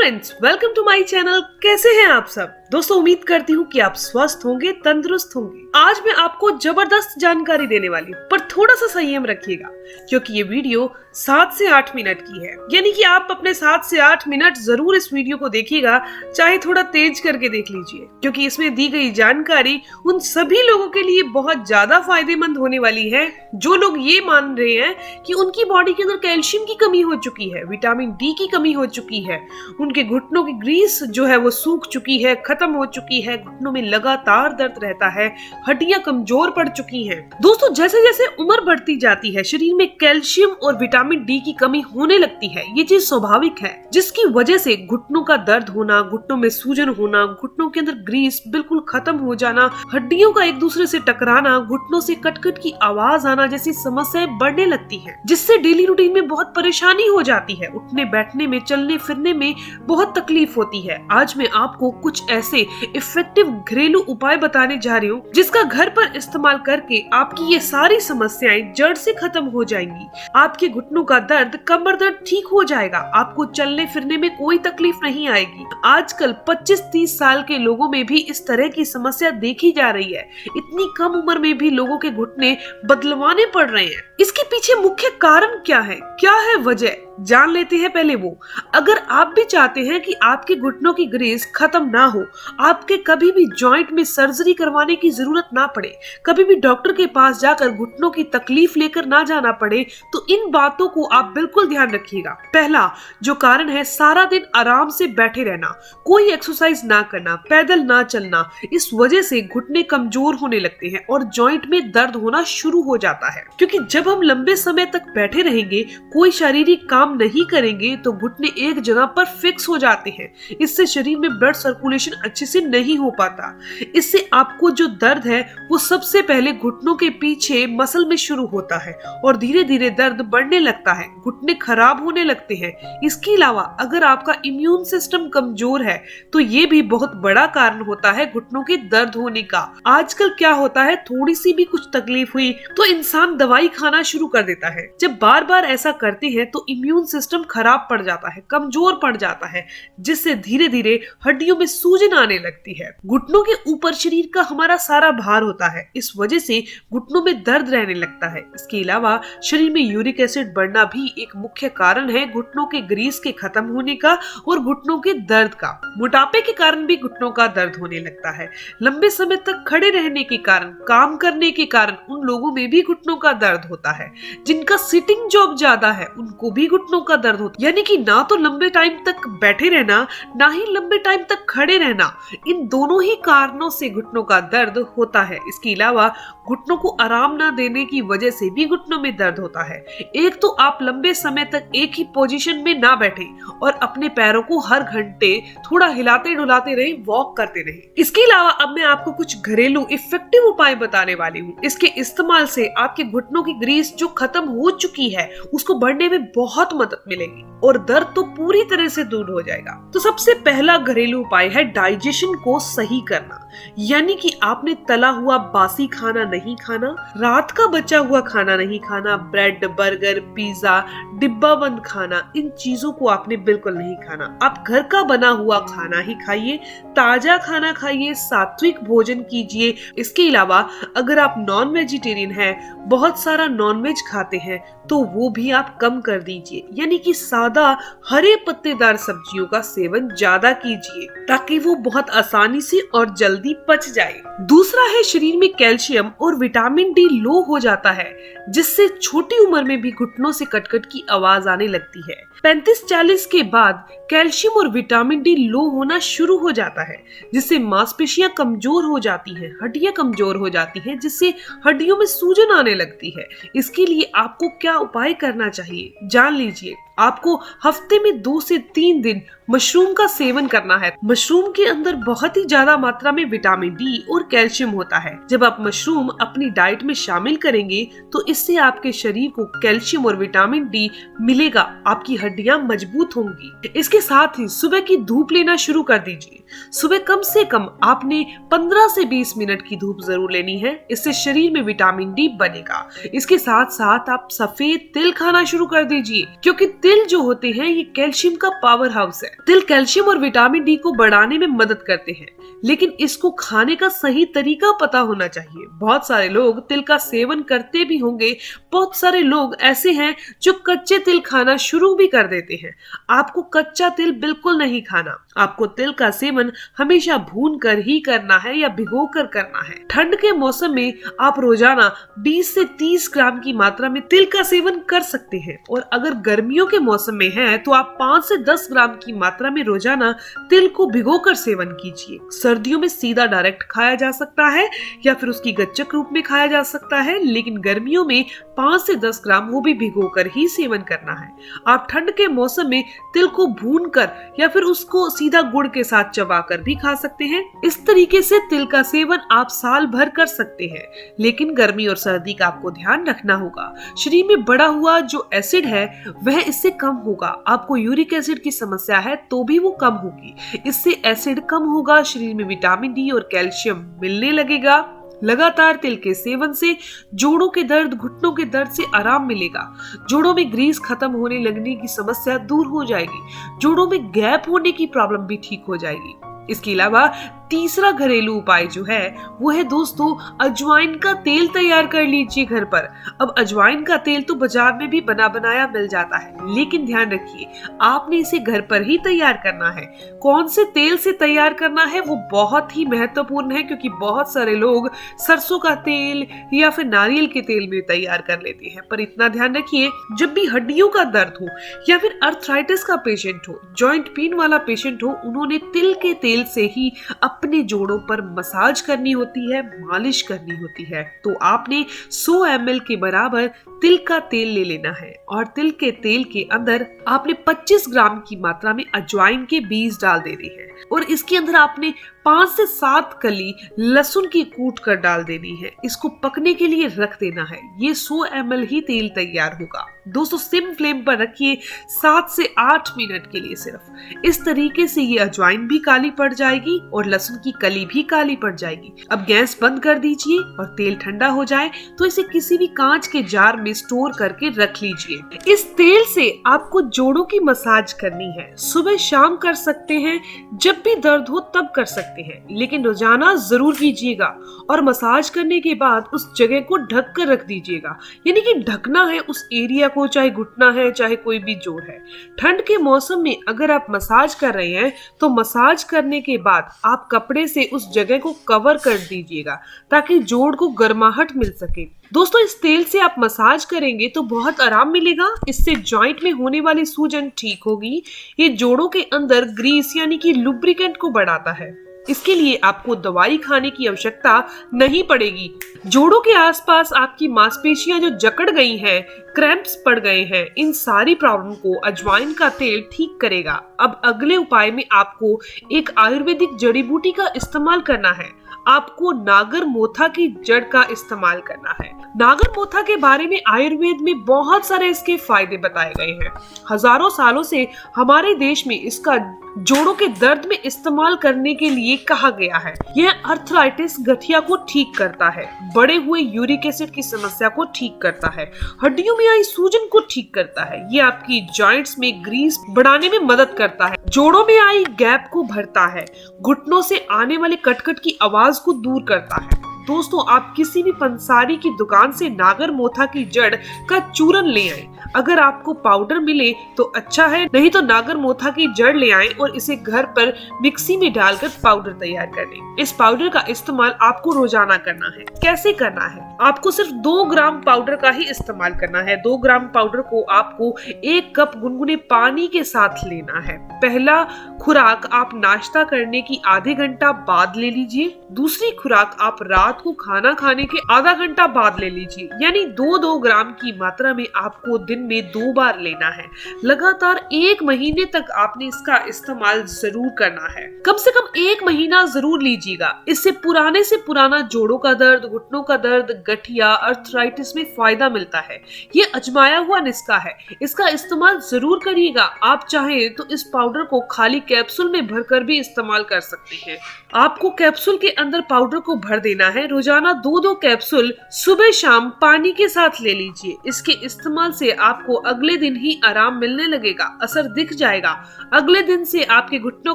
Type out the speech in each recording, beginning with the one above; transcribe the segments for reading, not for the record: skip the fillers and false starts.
Friends, welcome to my channel. कैसे हैं आप सब दोस्तों? उम्मीद करती हूँ कि आप स्वस्थ होंगे, तंदुरुस्त होंगे। आज मैं आपको जबरदस्त जानकारी देने वाली हूँ, पर थोड़ा सा संयम रखिएगा क्योंकि ये वीडियो 7 से 8 मिनट की है। यानी कि आप अपने 7 से 8 मिनट जरूर इस वीडियो को देखिएगा, चाहे थोड़ा तेज करके देख लीजिए, क्योंकि इसमें दी गई जानकारी उन सभी लोगों के लिए बहुत ज्यादा फायदेमंद होने वाली है जो लोग ये मान रहे हैं कि उनकी बॉडी के अंदर कैल्शियम की कमी हो चुकी है, विटामिन डी की कमी हो चुकी है, उनके घुटनों की ग्रीस जो है वो सूख चुकी है, खत्म हो चुकी है, घुटनों में लगातार दर्द रहता है, हड्डियां कमजोर पड़ चुकी हैं। दोस्तों, जैसे जैसे उम्र बढ़ती जाती है शरीर में कैल्शियम और विटामिन डी की कमी होने लगती है। ये चीज स्वाभाविक है, जिसकी वजह से घुटनों का दर्द होना, घुटनों में सूजन होना, घुटनों के अंदर ग्रीस बिल्कुल खत्म हो जाना, हड्डियों का एक दूसरे से टकराना, घुटनों से कटकट की आवाज आना जैसी समस्याएं बढ़ने लगती हैं, जिससे डेली रूटीन में बहुत परेशानी हो जाती है। उठने बैठने में, चलने फिरने में बहुत तकलीफ होती है। आज मैं आपको कुछ ऐसे इफेक्टिव घरेलू उपाय बताने जा रही हूँ जिसका घर पर इस्तेमाल करके आपकी ये सारी समस्याएं जड़ से खत्म हो जाएंगी। आपके घुटनों का दर्द, कमर दर्द ठीक हो जाएगा, आपको चलने फिरने में कोई तकलीफ नहीं आएगी। आजकल 25-30 साल के लोगों में भी इस तरह की समस्या देखी जा रही है। इतनी कम उम्र में भी लोगों के घुटने बदलवाने पड़ रहे हैं। इसके पीछे मुख्य कारण क्या है वजह, जान लेते हैं पहले वो। अगर आप भी चाहते हैं कि आपके घुटनों की ग्रीस खत्म ना हो, आपके कभी भी जॉइंट में सर्जरी करवाने की जरूरत ना पड़े, कभी भी डॉक्टर के पास जाकर घुटनों की तकलीफ लेकर ना जाना पड़े, तो इन बातों को आप बिल्कुल ध्यान रखिएगा। पहला जो कारण है, सारा दिन आराम से बैठे रहना, कोई एक्सरसाइज ना करना, पैदल ना चलना। इस वजह से घुटने कमजोर होने लगते हैं और जॉइंट में दर्द होना शुरू हो जाता है, क्योंकि जब हम लंबे समय तक बैठे रहेंगे, कोई शारीरिक काम नहीं करेंगे, तो घुटने एक जगह पर फिक्स हो जाते हैं। इससे शरीर में ब्लड सर्कुलेशन अच्छे से नहीं हो पाता। इससे आपको जो दर्द है वो सबसे पहले घुटनों के पीछे मसल में शुरू होता है और धीरे धीरे दर्द बढ़ने लगता है, घुटने खराब होने लगते हैं। इसके अलावा अगर आपका इम्यून सिस्टम कमजोर है तो ये भी बहुत बड़ा कारण होता है घुटनों के दर्द होने का। आजकल क्या होता है, थोड़ी सी भी कुछ तकलीफ हुई तो इंसान दवाई खाना शुरू कर देता है। जब बार बार ऐसा करते हैं तो इम्यून सिस्टम खराब पड़ जाता है, कमजोर पड़ जाता है, जिससे धीरे धीरे हड्डियों में सूजन आने लगती है। घुटनों के ऊपर शरीर का हमारा सारा भार होता है, इस वजह से घुटनों में दर्द रहने लगता है। इसके अलावा शरीर में यूरिक एसिड बढ़ना भी एक मुख्य कारण है घुटनों के ग्रीस के खत्म होने का और घुटनों के दर्द का। मोटापे के कारण भी घुटनों का दर्द होने लगता है। लंबे समय तक खड़े रहने के कारण, काम करने के कारण उन लोगों में भी घुटनों का दर्द होता है। जिनका सिटिंग जॉब ज्यादा है उनको भी घुटनों का दर्द होता है। यानी कि ना तो लंबे टाइम तक बैठे रहना, ना ही लंबे टाइम तक खड़े रहना, इन दोनों ही कारणों से घुटनों का दर्द होता है। इसके अलावा घुटनों को आराम ना देने की वजह से भी घुटनों में दर्द होता है। एक तो आप लंबे समय तक एक ही पोजीशन में ना बैठे और अपने पैरों को हर घंटे थोड़ा हिलाते डुलाते रहे, वॉक करते रहे। इसके अलावा अब मैं आपको कुछ घरेलू इफेक्टिव उपाय बताने वाली हूँ। इसके इस्तेमाल से आपके घुटनों की ग्रीस जो खत्म हो चुकी है उसको बढ़ने में बहुत मदद मिलेगी और दर्द तो पूरी तरह से दूर हो जाएगा। तो सबसे पहला घरेलू उपाय है डाइजेशन को सही करना। यानी कि आपने तला हुआ बासी खाना नहीं खाना, रात का बचा हुआ खाना नहीं खाना, ब्रेड, बर्गर, पिज्जा, डिब्बा बंद खाना, इन चीजों को आपने बिल्कुल नहीं खाना। आप घर का बना हुआ खाना ही खाइए, ताजा खाना खाइए, सात्विक भोजन कीजिए। इसके अलावा अगर आप नॉन वेजिटेरियन हैं, बहुत सारा नॉनवेज खाते हैं, तो वो भी आप कम कर दीजिए। यानी कि सादा हरे पत्तेदार सब्जियों का सेवन ज्यादा कीजिए ताकि वो बहुत आसानी से और जल्दी पच जाए। दूसरा है, शरीर में कैल्शियम और विटामिन डी लो हो जाता है, जिससे छोटी उम्र में भी घुटनों से कटकट की आवाज आने लगती है। 35-40 के बाद कैल्शियम और विटामिन डी लो होना शुरू हो जाता है, जिससे मांसपेशियां कमजोर हो जाती हैं, हड्डियां कमजोर हो जाती हैं, जिससे हड्डियों में सूजन आने लगती है। इसके लिए आपको क्या उपाय करना चाहिए, जान लीजिए। आपको हफ्ते में 2 से 3 दिन मशरूम का सेवन करना है। मशरूम के अंदर बहुत ही ज्यादा मात्रा में विटामिन डी और कैल्शियम होता है। जब आप मशरूम अपनी डाइट में शामिल करेंगे तो इससे आपके शरीर को कैल्शियम और विटामिन डी मिलेगा, आपकी हड्डियां मजबूत होंगी। इसके साथ ही सुबह की धूप लेना शुरू कर दीजिए। सुबह कम से कम आपने 15 से 20 मिनट की धूप जरूर लेनी है। इससे शरीर में विटामिन डी बनेगा। इसके साथ साथ आप सफेद तिल खाना शुरू कर दीजिए, क्योंकि तिल जो होते हैं ये कैल्शियम का पावर हाउस है। तिल कैल्शियम और विटामिन डी को बढ़ाने में मदद करते हैं, लेकिन इसको खाने का सही तरीका पता होना चाहिए। बहुत सारे लोग तिल का सेवन करते भी होंगे, बहुत सारे लोग ऐसे हैं जो कच्चे तिल खाना शुरू भी कर देते हैं। आपको कच्चा तिल बिल्कुल नहीं खाना। आपको तिल का सेवन हमेशा भून कर ही करना है या भिगो कर करना है। ठंड के मौसम में आप रोजाना 20 से 30 ग्राम की मात्रा में तिल का सेवन कर सकते हैं, और अगर गर्मियों के मौसम में है तो आप 5 से 10 ग्राम की मात्रा में रोजाना तिल को भिगोकर सेवन कीजिए। सर्दियों में सीधा डायरेक्ट खाया जा सकता है या फिर उसकी गच्चक रूप में खाया जा सकता है, लेकिन गर्मियों में 5 से 10 ग्राम वो भी भिगोकर ही सेवन करना है। आप ठंड के मौसम में तिल को भूनकर या फिर उसको सीधा गुड़ के साथ चबाकर भी खा सकते हैं। इस तरीके से तिल का सेवन आप साल भर कर सकते हैं, लेकिन गर्मी और सर्दी का आपको ध्यान रखना होगा। शरीर में बढ़ा हुआ जो एसिड है वह इससे कम होगा। आपको यूरिक एसिड की समस्या है तो भी वो कम होगी। इससे एसिड कम होगा, शरीर में विटामिन डी और कैल्शियम मिलने लगेगा। लगातार तिल के सेवन से जोड़ों के दर्द, घुटनों के दर्द से आराम मिलेगा। जोड़ों में ग्रीस खत्म होने लगने की समस्या दूर हो जाएगी। जोड़ों में गैप होने की प्रॉब्लम भी ठीक हो जाएगी। इसके अलावा तीसरा घरेलू उपाय जो है वो है दोस्तों, अजवाइन का तेल तैयार कर लीजिए घर पर। अब अजवाइन का तेल तो बाजार में भी बना बनाया मिल जाता है, लेकिन ध्यान रखिए आपने इसे घर पर ही तैयार करना है। कौन से तेल से तैयार करना है वो बहुत ही महत्वपूर्ण है, क्योंकि बहुत सारे लोग सरसों का तेल या फिर नारियल के तेल में तैयार कर लेते हैं। पर इतना ध्यान रखिए, जब भी हड्डियों का दर्द हो या फिर अर्थराइटिस का पेशेंट हो, जॉइंट पेन वाला पेशेंट हो, उन्होंने तिल के तेल से ही अपने जोड़ों पर मसाज करनी होती है, मालिश करनी होती है। तो आपने 100 ml के बराबर तिल का तेल ले लेना है, और तिल के तेल के अंदर आपने 25 ग्राम की मात्रा में अजवाइन के बीज डाल देने हैं, और इसके अंदर आपने 5 से 7 कली लहसुन की कूट कर डाल देनी है। इसको पकने के लिए रख देना है। ये 100 ml ही तेल तैयार होगा। दोस्तों सिम फ्लेम पर रखिए 7 से 8 मिनट के लिए सिर्फ। इस तरीके से ये अजवाइन भी काली पड़ जाएगी और लहसुन की कली भी काली पड़ जाएगी। अब गैस बंद कर दीजिए, और तेल ठंडा हो जाए तो इसे किसी भी कांच के जार में स्टोर करके रख लीजिए। इस तेल से आपको जोड़ों की मसाज करनी है। सुबह शाम कर सकते हैं, जब भी दर्द हो तब कर सकते हैं, लेकिन रोजाना जरूर कीजिएगा। और मसाज करने के बाद उस जगह को ढक कर रख दीजिएगा, यानी कि ढकना है उस एरिया को, चाहे घुटना है चाहे कोई भी जोड़ है। ठंड के मौसम में अगर आप मसाज कर रहे हैं तो मसाज करने के बाद आप कपड़े से उस जगह को कवर कर दीजिएगा, ताकि जोड़ को गर्माहट मिल सके। दोस्तों इस तेल से आप मसाज करेंगे तो बहुत आराम मिलेगा। इससे जॉइंट में होने वाली सूजन ठीक होगी। ये जोड़ों के अंदर ग्रीस यानी कि लुब्रिकेंट को बढ़ाता है। इसके लिए आपको दवाई खाने की आवश्यकता नहीं पड़ेगी। जोड़ों के आसपास आपकी मांसपेशियां जो जकड़ गई हैं, क्रैम्प्स पड़ गए हैं, इन सारी प्रॉब्लम को अजवाइन का तेल ठीक करेगा। अब अगले उपाय में आपको एक आयुर्वेदिक जड़ी बूटी का इस्तेमाल करना है। आपको नागर मोथा की जड़ का इस्तेमाल करना है। नागर मोथा के बारे में आयुर्वेद में बहुत सारे इसके फायदे बताए गए हैं। हजारों सालों से हमारे देश में इसका जोड़ों के दर्द में इस्तेमाल करने के लिए कहा गया है। यह अर्थराइटिस, गठिया को ठीक करता है, बढ़े हुए यूरिक एसिड की समस्या को ठीक करता है, हड्डियों में आई सूजन को ठीक करता है, ये आपकी जॉइंट्स में ग्रीस बढ़ाने में मदद करता है, जोड़ों में आई गैप को भरता है, घुटनों से आने वाले कटकट की आवाज को दूर करता है। दोस्तों आप किसी भी पंसारी की दुकान से नागर मोथा की जड़ का चूरन ले आए। अगर आपको पाउडर मिले तो अच्छा है, नहीं तो नागर मोथा की जड़ ले आए और इसे घर पर मिक्सी में डालकर पाउडर तैयार कर लें। इस पाउडर का इस्तेमाल आपको रोजाना करना है। कैसे करना है? आपको सिर्फ 2 ग्राम पाउडर का ही इस्तेमाल करना है। 2 ग्राम पाउडर को आपको 1 कप गुनगुने पानी के साथ लेना है। पहला खुराक आप नाश्ता करने की आधे घंटा बाद ले लीजिए। दूसरी खुराक आप रात रात को खाना खाने के आधा घंटा बाद ले लीजिए। यानी 2-2 ग्राम की मात्रा में आपको दिन में 2 बार लेना है। लगातार 1 महीने तक आपने इसका इस्तेमाल जरूर करना है। कम से कम 1 महीना जरूर लीजिएगा। इससे पुराना जोड़ों का दर्द, घुटनों का दर्द, गठिया, अर्थराइटिस में फायदा मिलता है। ये अजमाया हुआ नुस्खा है, इसका इस्तेमाल जरूर करिएगा। आप चाहें तो इस पाउडर को खाली कैप्सूल में भरकर भी इस्तेमाल कर सकते हैं। आपको कैप्सूल के अंदर पाउडर को भर देना है। रोजाना 2-2 कैप्सूल सुबह शाम पानी के साथ ले लीजिए। इसके इस्तेमाल से आपको अगले दिन ही आराम मिलने लगेगा, असर दिख जाएगा। अगले दिन से आपके घुटनों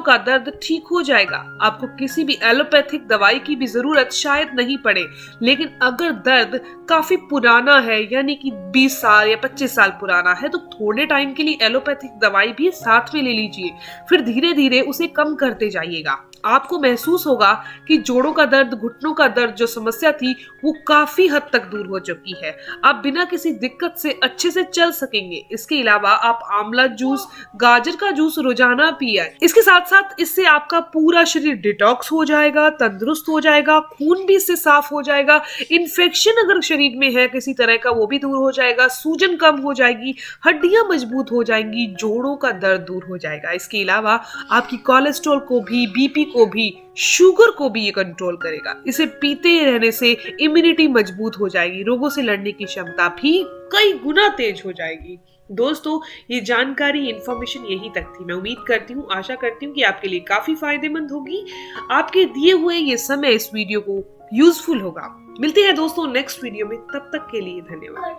का दर्द ठीक हो जाएगा। आपको किसी भी एलोपैथिक दवाई की भी जरूरत शायद नहीं पड़े। लेकिन अगर दर्द काफी पुराना है, यानी कि 20 साल या 25 साल पुराना है, तो थोड़े टाइम के लिए एलोपैथिक दवाई भी साथ में ले लीजिए। फिर धीरे धीरे उसे कम करते जाइएगा। आपको महसूस होगा कि जोड़ों का दर्द, घुटनों का दर्द जो समस्या थी वो काफी हद तक दूर हो चुकी है। आप बिना किसी दिक्कत से अच्छे से चल सकेंगे। इसके अलावा आप आंवला जूस, गाजर का जूस रोजाना पिए। इसके साथ साथ इससे आपका पूरा शरीर डिटॉक्स हो जाएगा, तंदुरुस्त हो जाएगा, खून भी इससे साफ हो जाएगा। इन्फेक्शन अगर शरीर में है किसी तरह का वो भी दूर हो जाएगा, सूजन कम हो जाएगी, हड्डियां मजबूत हो जाएंगी, जोड़ों का दर्द दूर हो जाएगा। इसके अलावा आपकी कोलेस्ट्रॉल को भी, बीपी को भी, शुगर को भी ये कंट्रोल करेगा। इसे पीते रहने से इम्यूनिटी मजबूत हो जाएगी, रोगों से लड़ने की क्षमता भी कई गुना तेज हो जाएगी। दोस्तों, ये जानकारी, इंफॉर्मेशन यहीं तक थी। मैं उम्मीद करती हूँ, आशा करती हूँ कि आपके लिए काफी फायदेमंद होगी। आपके दिए हुए ये समय इस वीडियो को यूजफुल होगा। मिलते हैं दोस्तों नेक्स्ट वीडियो में, तब तक के लिए धन्यवाद।